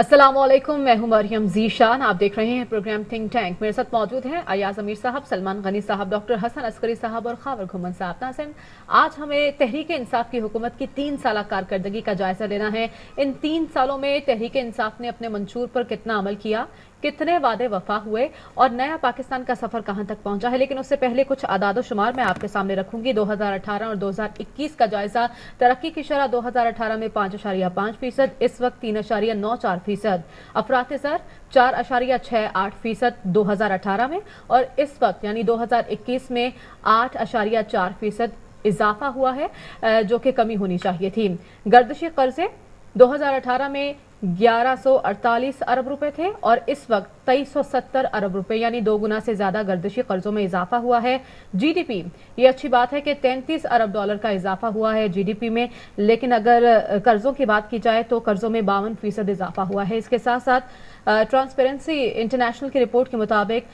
अस्सलाम वालेकुम, मैं हूं मरियम ज़ीशान। आप देख रहे हैं प्रोग्राम थिंक टैंक। मेरे साथ मौजूद हैं अयाज अमीर साहब, सलमान गनी साहब, डॉक्टर हसन अस्करी साहब और खावर घुमन साहब। नाज़रीन, आज हमें तहरीक इंसाफ की हुकूमत की 3 साल कारकर्दगी का जायजा लेना है। इन 3 सालों में तहरीक इंसाफ ने अपने मंशूर पर कितना अमल किया, कितने वादे वफा हुए और नया पाकिस्तान का सफर कहां तक पहुंचा है। लेकिन उससे पहले कुछ आदाद शुमार मैं आपके सामने रखूंगी। 2018 और 2021 का जायजा। तरक्की की शरह 2018 में 5.5%, इस वक्त 3.94%। अफरात ज़र 4.68% 2018 में और इस वक्त यानी 2021 में 8.4% इजाफा हुआ है, जो कि कमी होनी चाहिए थी। गर्दिशी कर्जे 2018 में 1148 अरब रुपए थे और इस वक्त 2370 अरब रुपए यानी 2 गुना से ज्यादा गर्दिशी कर्जों में इजाफा हुआ है। जीडीपी, ये अच्छी बात है कि 33 अरब डॉलर का इजाफा हुआ है जीडीपी में, लेकिन अगर कर्जों की बात की जाए तो कर्जों में 52% इजाफा हुआ है। इसके साथ साथ ट्रांसपेरेंसी इंटरनेशनल की रिपोर्ट के मुताबिक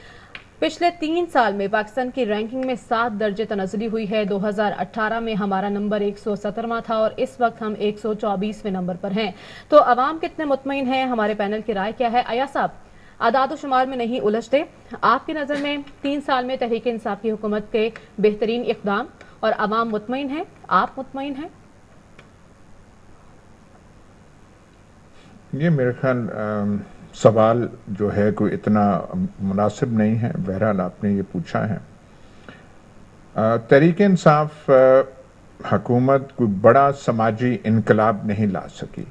पिछले 3 साल में पाकिस्तान की रैंकिंग में 7 दर्जे तनज़्ज़ुली हुई है। 2018 में हमारा नंबर 117वां था और इस वक्त हम 124वें नंबर पर हैं। तो अवाम कितने मुतमईन हैं, हमारे पैनल की राय क्या है? अया साहब, आदाद शुमार में नहीं उलझते, आपकी नज़र में 3 साल में तहरीक इंसाफ की हुकूमत के बेहतरीन इक़दाम और अवाम मुतमईन हैं, आप मुतमईन हैं? ये मेरे ख्याल सवाल जो है कोई इतना मुनासिब नहीं है। बहरहाल आपने ये पूछा है। तहरीक इंसाफ हुकूमत कोई बड़ा समाजी इनकलाब नहीं ला सकी।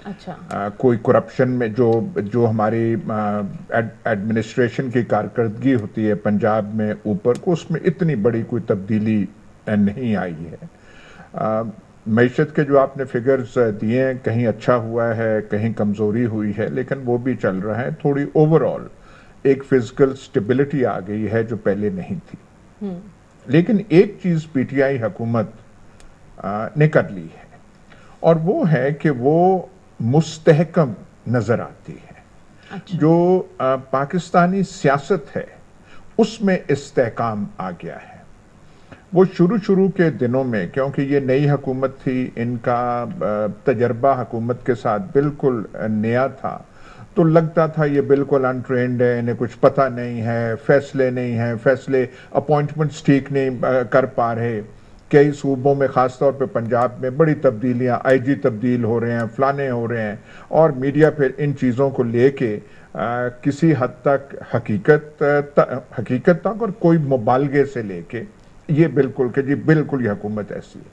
अच्छा। कोई करप्शन में जो हमारी एडमिनिस्ट्रेशन की कारकर्दगी होती है पंजाब में ऊपर को, उसमें इतनी बड़ी कोई तब्दीली नहीं आई है। मईशत के जो आपने फिगर्स दिए हैं, कहीं अच्छा हुआ है, कहीं कमज़ोरी हुई है, लेकिन वो भी चल रहा है। थोड़ी ओवरऑल एक फिजिकल स्टेबिलिटी आ गई है जो पहले नहीं थी। लेकिन एक चीज़ पीटीआई हुकूमत ने कर ली है और वो है कि वो मुस्तहकम नज़र आती है। अच्छा। जो पाकिस्तानी सियासत है उसमें इस्तेहकाम आ गया है। वो शुरू के दिनों में, क्योंकि ये नई हुकूमत थी, इनका तजर्बा हुकूमत के साथ बिल्कुल नया था, तो लगता था ये बिल्कुल अनट्रेंड है, इन्हें कुछ पता नहीं है, फैसले नहीं है, फैसले अपॉइंटमेंट्स ठीक नहीं कर पा रहे। कई सूबों में, ख़ासतौर पे पंजाब में बड़ी तब्दीलियाँ, आईजी तब्दील हो रहे हैं, फलाने हो रहे हैं, और मीडिया फिर इन चीज़ों को लेके किसी हद तक हकीकत तक और कोई मुबालगे से लेके ये बिल्कुल कि जी बिल्कुल ये हुकूमत ऐसी है।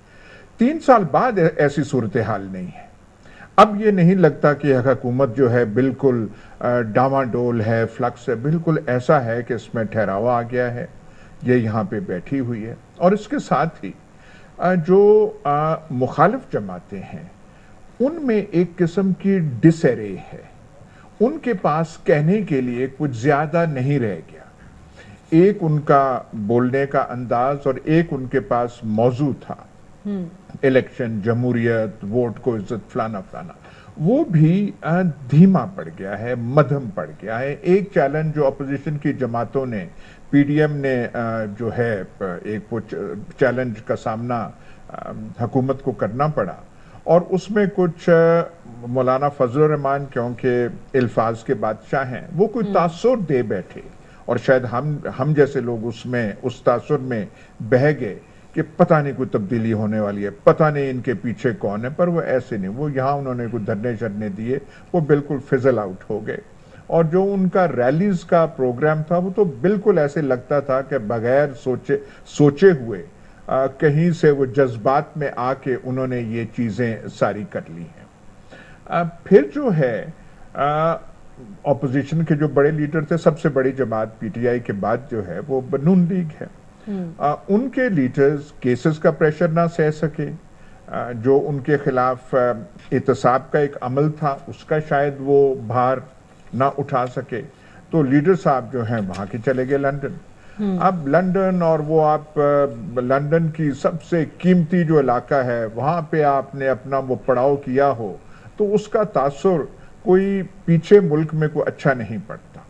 3 साल बाद ऐसी सूरत हाल नहीं है। अब ये नहीं लगता कि यह हुकूमत जो है बिल्कुल डामाडोल है, फ्लक्स है। बिल्कुल ऐसा है कि इसमें ठहरावा आ गया है, ये यहाँ पे बैठी हुई है। और इसके साथ ही जो मुखालिफ जमातें हैं उनमें एक किस्म की डिसरे है। उनके पास कहने के लिए कुछ ज़्यादा नहीं रह गया। एक उनका बोलने का अंदाज और एक उनके पास मौजू था, इलेक्शन, जमहूरियत, वोट को इज्जत, फलाना फलाना, वो भी धीमा पड़ गया है, मध्यम पड़ गया है। एक चैलेंज जो अपोजिशन की जमातों ने, पीडीएम ने जो है एक वो चैलेंज का सामना हुकूमत को करना पड़ा, और उसमें कुछ मौलाना फजल रहमान, क्योंकि अल्फाज के बादशाह हैं, वो कोई तासुर दे बैठे और शायद हम जैसे लोग उसमें उस तासुर में बह गए कि पता नहीं कोई तब्दीली होने वाली है, पता नहीं इनके पीछे कौन है। पर वो ऐसे नहीं, वो यहाँ उन्होंने कुछ धरने शरने दिए, वो बिल्कुल फिजल आउट हो गए। और जो उनका रैलीज का प्रोग्राम था वो तो बिल्कुल ऐसे लगता था कि बगैर सोचे हुए कहीं से वो जज्बात में आके उन्होंने ये चीज़ें सारी कर ली हैं। फिर जो है ऑपोजिशन के जो बड़े लीडर थे, सबसे बड़ी जमात पीटीआई के बाद जो है वो नून लीग है। उनके लीडर्स केसेस का प्रेशर ना सह सके, जो उनके खिलाफ एहतसाब का एक अमल था उसका शायद वो भार ना उठा सके, तो लीडर साहब जो हैं वहाँ के चले गए लंदन। अब लंदन, और वो आप लंदन की सबसे कीमती जो इलाका है वहाँ पे आपने अपना वो पड़ाव किया हो तो उसका तासुर कोई पीछे मुल्क में कोई अच्छा नहीं पड़ता।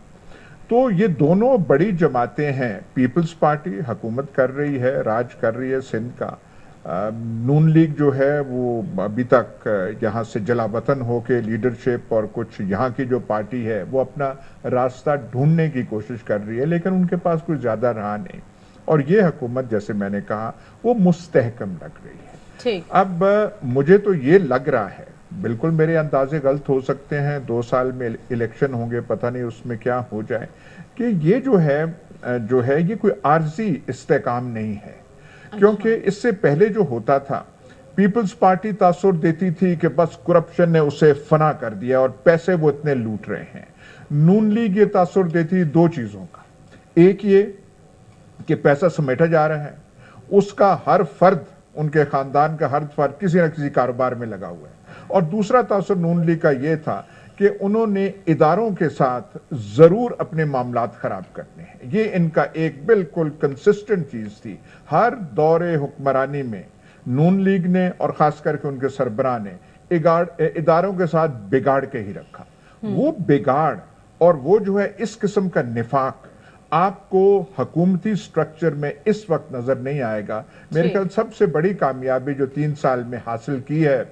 तो ये दोनों बड़ी जमातें हैं। पीपल्स पार्टी हुकूमत कर रही है, राज कर रही है सिंध का, नून लीग जो है वो अभी तक यहाँ से जलावतन होके लीडरशिप और कुछ यहाँ की जो पार्टी है वो अपना रास्ता ढूंढने की कोशिश कर रही है, लेकिन उनके पास कुछ ज्यादा रहा नहीं और ये हुकूमत जैसे मैंने कहा वो मुस्तहकम लग रही है। ठीक। अब मुझे तो ये लग रहा है, बिल्कुल मेरे अंदाजे गलत हो सकते हैं, 2 साल में इलेक्शन होंगे, पता नहीं उसमें क्या हो जाए, कि ये जो है ये कोई आर्जी इस्तेकाम नहीं है। क्योंकि इससे पहले जो होता था, पीपल्स पार्टी तासुर देती थी कि बस करप्शन ने उसे फना कर दिया और पैसे वो इतने लूट रहे हैं। नून लीग ये तासुर देती 2 चीजों का, एक ये कि पैसा समेटा जा रहा है, उसका हर फर्द, उनके खानदान का हर फर्द किसी न किसी कारोबार में लगा हुआ है, और दूसरा तासुर नून लीग का ये था कि उन्होंने इदारों के साथ जरूर अपने मामलात खराब करने हैं। ये इनका एक बिल्कुल कंसिस्टेंट चीज थी। हर दौरे हुक्मरानी में नून लीग ने और खास करके उनके सरबराह ने इदारों के साथ बिगाड़ के ही रखा। वो बिगाड़ और वो जो है इस किस्म का निफाक आपको हुकूमती स्ट्रक्चर में इस वक्त नजर नहीं आएगा। मेरे ख्याल सबसे बड़ी कामयाबी जो 3 साल में हासिल की है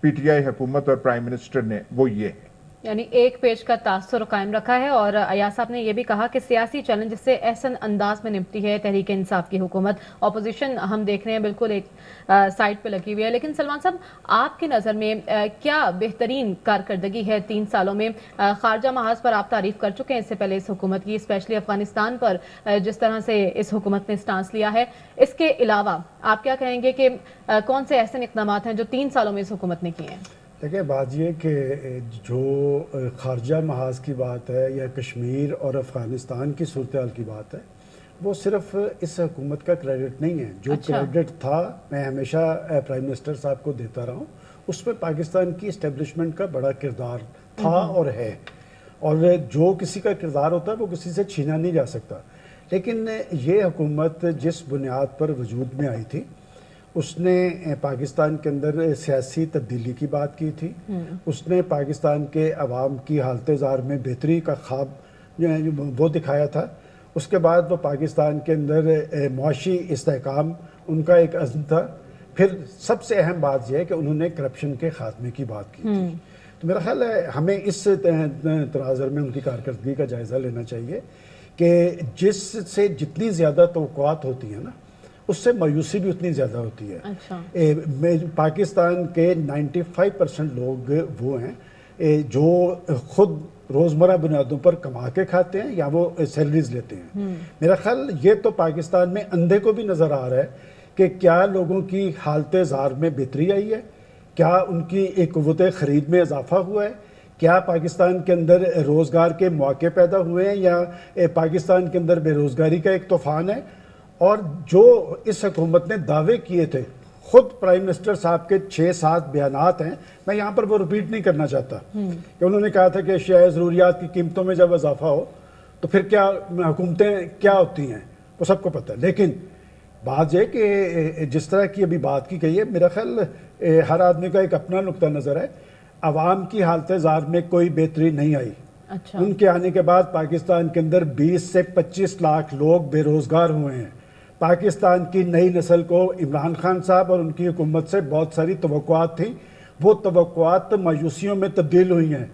पीटीआई हुकूमत और प्राइम मिनिस्टर ने, वो ये है, यानी एक पेज का तासुर कायम रखा है। और अयाज साहब ने यह भी कहा कि सियासी चैलेंज से ऐसन अंदाज में निपटी है तहरीक इंसाफ की हुकूमत। ऑपोजिशन हम देख रहे हैं बिल्कुल एक साइड पे लगी हुई है। लेकिन सलमान साहब, आपकी नज़र में क्या बेहतरीन कारकर्दगी है 3 सालों में? खारजा महाज पर आप तारीफ कर चुके हैं इससे पहले इस हुकूमत की, स्पेशली अफगानिस्तान पर जिस तरह से इस हुकूमत ने स्टांस लिया है। इसके अलावा आप क्या कहेंगे कि कौन से ऐसे इक़दाम हैं जो 3 सालों में इस हुकूमत ने किए हैं? देखिए, बात ये कि जो खारजा महाज की बात है या कश्मीर और अफ़गानिस्तान की सूरत हाल की बात है, वो सिर्फ इस हुकूमत का क्रेडिट नहीं है। जो क्रेडिट था, मैं हमेशा प्राइम मिनिस्टर साहब को देता रहा हूँ, उसमें पाकिस्तान की इस्टेब्लिशमेंट का बड़ा किरदार था और है। और जो किसी का किरदार होता है वो किसी से छीना नहीं जा सकता। लेकिन ये हुकूमत जिस बुनियाद पर वजूद में आई थी, उसने पाकिस्तान के अंदर सियासी तब्दीली की बात की थी, उसने पाकिस्तान के अवाम की हालत ज़ार में बेहतरी का ख्वाब वो दिखाया था। उसके बाद वो पाकिस्तान के अंदर मुआशी इस्तेहकाम उनका एक अज़्म था। फिर सबसे अहम बात यह है कि उन्होंने करप्शन के ख़ात्मे की बात की थी। तो मेरा ख्याल है हमें इस तनाज़र में उनकी कारकर्दगी का जायज़ा लेना चाहिए कि जिससे जितनी ज़्यादा तवक्कुआत होती है ना, उससे मायूसी भी उतनी ज़्यादा होती है। अच्छा। पाकिस्तान के 95% लोग वो हैं जो खुद रोज़मर्रा बुनियादों पर कमा के खाते हैं या वो सैलरीज लेते हैं। मेरा ख्याल ये तो पाकिस्तान में अंधे को भी नज़र आ रहा है कि क्या लोगों की हालत ज़ार में बेहतरी आई है, क्या उनकी क़ुव्वत ख़रीद में इजाफा हुआ है, क्या पाकिस्तान के अंदर रोज़गार के मौके पैदा हुए हैं या पाकिस्तान के अंदर बेरोज़गारी का एक तूफ़ान है। और जो इस हुकूमत ने दावे किए थे, खुद प्राइम मिनिस्टर साहब के 6-7 बयानात हैं, मैं यहाँ पर वो रिपीट नहीं करना चाहता, कि उन्होंने कहा था कि अशिया ज़रूरियात की कीमतों में जब इजाफा हो तो फिर क्या हुकूमतें क्या होती हैं, वो सबको पता है। लेकिन बात यह कि जिस तरह की अभी बात की गई है, मेरा ख्याल हर आदमी का एक अपना नुक्ता नज़र है। आवाम की हालत ज़ार में कोई बेहतरी नहीं आई। अच्छा। उनके आने के बाद पाकिस्तान के अंदर 20 से 25 लाख लोग बेरोज़गार हुए हैं। पाकिस्तान की नई नस्ल को इमरान खान साहब और उनकी हुकूमत से बहुत सारी तवक्कुआत थी, वो तवक्कुआत मायूसियों में तब्दील हुई हैं।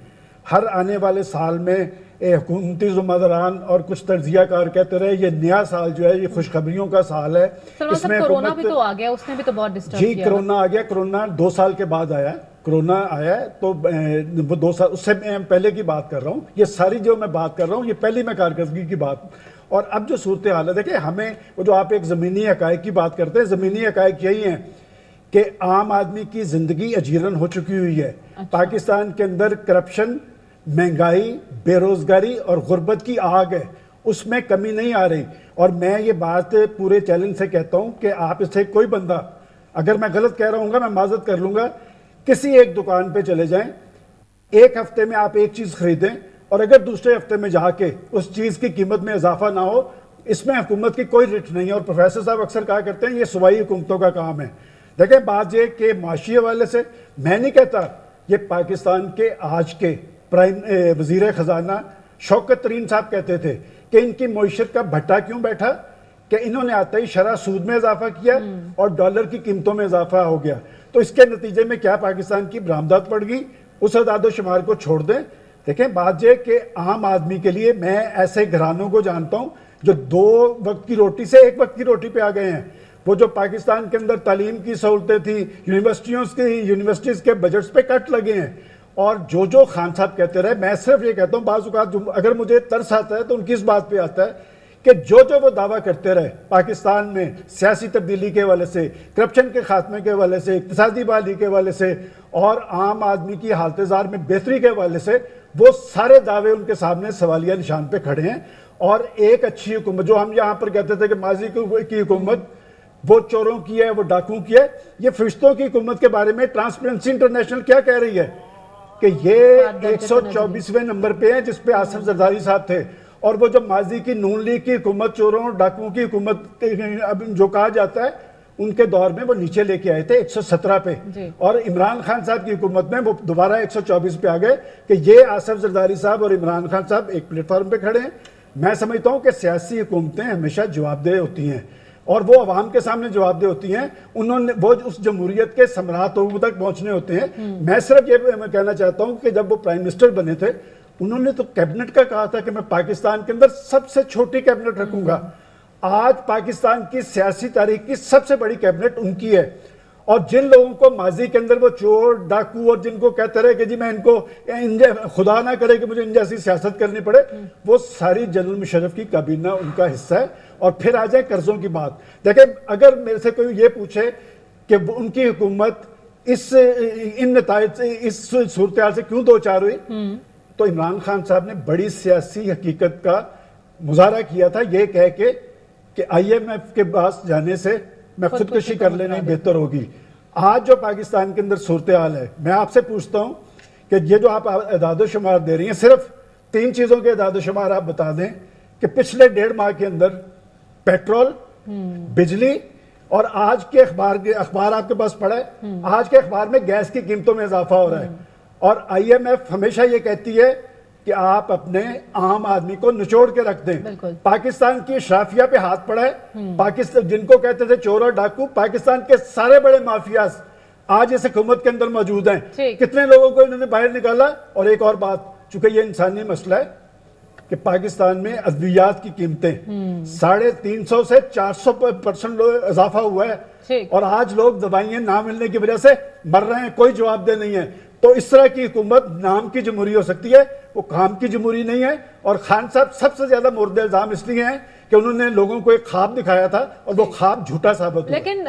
हर आने वाले साल में हुकूमती ज़िम्मेदारान और कुछ तर्जियाकार कहते रहे ये नया साल जो है ये खुशखबरियों का साल है। इसमें कोरोना भी तो आ गया, उसने भी तो बहुत डिस्टर्ब किया। जी, कोरोना आ गया। कोरोना 2 साल के बाद आया। कोरोना आया है तो वो 2 साल उससे मैं पहले की बात कर रहा हूँ। ये सारी जो मैं बात कर रहा हूँ ये पहली मैं कारकर्दगी की बात। और अब जो सूरत हाल है, देखिए हमें वो जो आप एक ज़मीनी हक़ाइक़ की बात करते हैं, ज़मीनी हक़ाइक़ यही हैं कि आम आदमी की ज़िंदगी अजीरन हो चुकी हुई है। अच्छा। पाकिस्तान के अंदर करप्शन, महंगाई, बेरोज़गारी और गुर्बत की आग है, उसमें कमी नहीं आ रही। और मैं ये बात पूरे चैलेंज से कहता हूँ कि आप इससे कोई बंदा, अगर मैं गलत कह रहा हूँ मैं माजरत कर लूँगा, किसी एक दुकान पे चले जाएं, एक हफ्ते में आप एक चीज़ खरीदें और अगर दूसरे हफ्ते में जाके उस चीज़ की कीमत में इजाफा ना हो, इसमें हुकूमत की कोई रिट नहीं है। और प्रोफेसर साहब अक्सर कहा करते हैं ये सूबाई हुकूमतों का काम है। देखिए बात ये कि माशी हवाले से मैं नहीं कहता, ये पाकिस्तान के आज के प्राइम वजीर ख़जाना शौकत तरीन साहब कहते थे कि इनकी मईशत का भट्टा क्यों बैठा, کہ انہوں نے آتے ہی شرح سود میں اضافہ کیا اور ڈالر کی قیمتوں میں اضافہ ہو گیا. تو اس کے نتیجے میں کیا پاکستان کی برآمدات بڑھ گئی. اس اعداد و شمار کو چھوڑ دیں. دیکھیں بات یہ کہ عام آدمی کے لیے میں ایسے گھرانوں کو جانتا ہوں جو 2 وقت کی روٹی سے 1 وقت کی روٹی پہ آ گئے ہیں. وہ جو پاکستان کے اندر تعلیم کی سہولتیں تھیں, یونیورسٹیز کے بجٹس پہ کٹ لگے ہیں. اور جو خان صاحب کہتے رہے, میں صرف یہ کہتا ہوں بعض اوقات اگر مجھے ترس آتا ہے تو ان کی اس بات پہ آتا ہے کہ جو وہ دعویٰ کرتے رہے پاکستان میں سیاسی تبدیلی کے حوالے سے, کرپشن کے خاتمے کے حوالے سے, اقتصادی بحالی کے حوالے سے اور عام آدمی کی حالت زار میں بہتری کے حوالے سے, وہ سارے دعوے ان کے سامنے سوالیہ نشان پہ کھڑے ہیں. اور ایک اچھی حکومت جو ہم یہاں پر کہتے تھے کہ ماضی کی حکومت وہ چوروں کی ہے, وہ ڈاکوں کی ہے, یہ فرشتوں کی حکومت کے بارے میں ٹرانسپیرنسی انٹرنیشنل کیا کہہ رہی ہے کہ یہ 124ویں نمبر پہ ہیں جس پہ آصف زرداری صاحب تھے. اور وہ جو ماضی کی نون لیگ کی حکومت چوروں اور ڈاکوؤں کی حکومت جو کہا جاتا ہے ان کے دور میں وہ نیچے لے کے آئے تھے 117 پہ, اور عمران خان صاحب کی حکومت میں وہ دوبارہ 124 پہ آ گئے کہ یہ آصف زرداری صاحب اور عمران خان صاحب ایک پلیٹ فارم پہ کھڑے ہیں. میں سمجھتا ہوں کہ سیاسی حکومتیں ہمیشہ جواب دہ ہوتی ہیں اور وہ عوام کے سامنے جواب دہ ہوتی ہیں. انہوں نے وہ اس جمہوریت کے ثمرات تک پہنچنے ہوتے ہیں. میں صرف یہ کہنا چاہتا ہوں کہ جب وہ پرائم منسٹر بنے تھے انہوں نے تو کیبنٹ کا کہا تھا کہ میں پاکستان کے اندر سب سے چھوٹی کیبنٹ رکھوں گا. آج پاکستان کی سیاسی تاریخ کی سب سے بڑی کیبنٹ ان کی ہے. اور جن لوگوں کو ماضی کے اندر وہ چور ڈاکو اور جن کو کہتے رہے کہ جی میں ان کو خدا نہ کرے کہ مجھے ان جیسی سیاست کرنی پڑے, وہ ساری جنرل مشرف کی کابینہ ان کا حصہ ہے. اور پھر آ جائے قرضوں کی بات. دیکھیں اگر میرے سے کوئی یہ پوچھے کہ ان کی حکومت ان نتائج سے اس صورتحال سے کیوں دوچار ہوئی, تو عمران خان صاحب نے بڑی سیاسی حقیقت کا مظاہرہ کیا تھا یہ کہہ کے کہ IMF کے پاس جانے سے میں خودکشی کر لینا بہتر ہوگی. آج جو پاکستان کے اندر صورتحال ہے, میں آپ سے پوچھتا ہوں کہ یہ جو آپ اعداد و شمار دے رہی ہیں, صرف 3 چیزوں کے اعداد و شمار آپ بتا دیں کہ پچھلے 1.5 ماہ کے اندر پیٹرول, بجلی اور آج کے اخبار آپ کے پاس پڑا ہے, آج کے اخبار میں گیس کی قیمتوں میں اضافہ ہو رہا ہے. اور IMF ہمیشہ یہ کہتی ہے کہ آپ اپنے عام آدمی کو نچوڑ کے رکھ دیں. پاکستان کی اشرافیہ پہ ہاتھ پڑا ہے. پاکستان جن کو کہتے تھے چور اور ڈاکو, پاکستان کے سارے بڑے مافیاز آج اس حکومت کے اندر موجود ہیں. کتنے لوگوں کو انہوں نے باہر نکالا. اور ایک اور بات, چونکہ یہ انسانی مسئلہ ہے کہ پاکستان میں ادویات کی قیمتیں 350 سے 400% اضافہ ہوا ہے, اور آج لوگ دوائیاں نہ ملنے کی وجہ سے مر رہے ہیں, کوئی جواب دہ نہیں ہے. تو اس طرح کی حکومت نام کی جمہوری ہو سکتی ہے, وہ کام کی جمہوری نہیں ہے. اور خان صاحب سب سے زیادہ مورد الزام اس لیے ہیں کہ انہوں نے لوگوں کو ایک خواب دکھایا تھا اور وہ خواب جھوٹا ثابت ہوا. لیکن